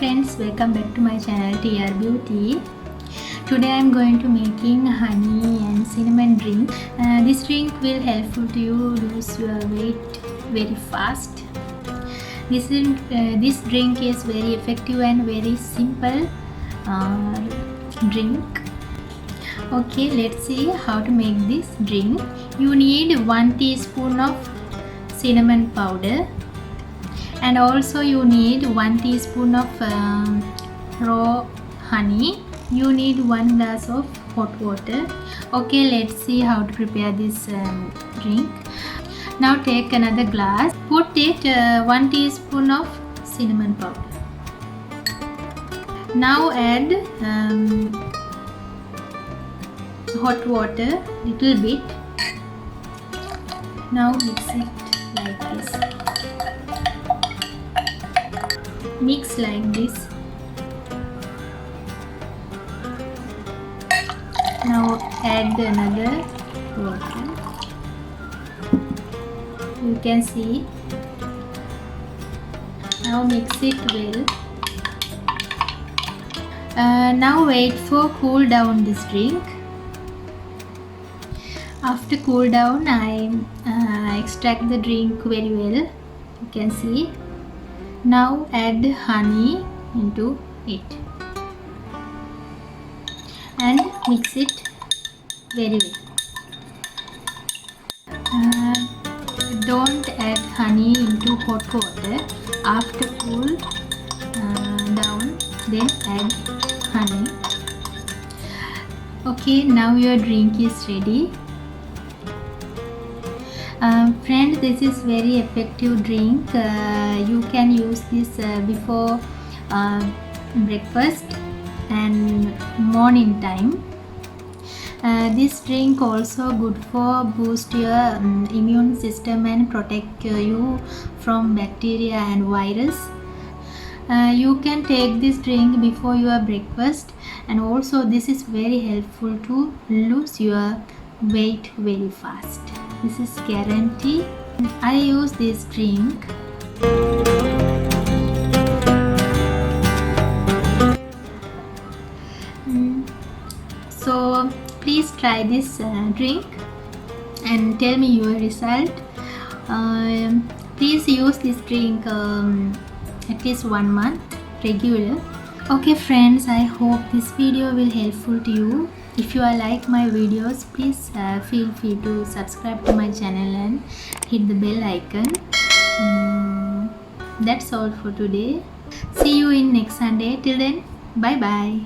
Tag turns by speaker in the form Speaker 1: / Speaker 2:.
Speaker 1: friends, welcome back to my channel TR Beauty. Today I am going to making honey and cinnamon drink. This drink will helpful to you lose your weight very fast. This drink is very effective and very simple drink. Okay, let's see how to make this drink. You need 1 teaspoon of cinnamon powder, and also you need 1 teaspoon of raw honey. You need 1 glass of hot water. Okay, let's see how to prepare this drink. Now take another glass, put it 1 teaspoon of cinnamon powder. Now add hot water little bit. Now mix it like this. Mix like this. Now add another water. You can see. Now mix it well. Now wait for cool down this drink. After cool down, I extract the drink very well. You can see. Now add honey into it and mix it very well. Don't add honey into hot water. After cool down, then add honey. Okay, now your drink is ready. Friends, this is very effective drink. You can use this before breakfast and morning time. This drink also good for boost your immune system and protect you from bacteria and virus. You can take this drink before your breakfast, and also this is very helpful to lose your weight very fast. This is guarantee. I use this drink. So please try this drink and tell me your result. Please use this drink at least 1 month regular. Okay friends, I hope this video will helpful to you. If you like my videos, please feel free to subscribe to my channel and hit the bell icon. That's all for today. See you in next Sunday. Till then, bye bye.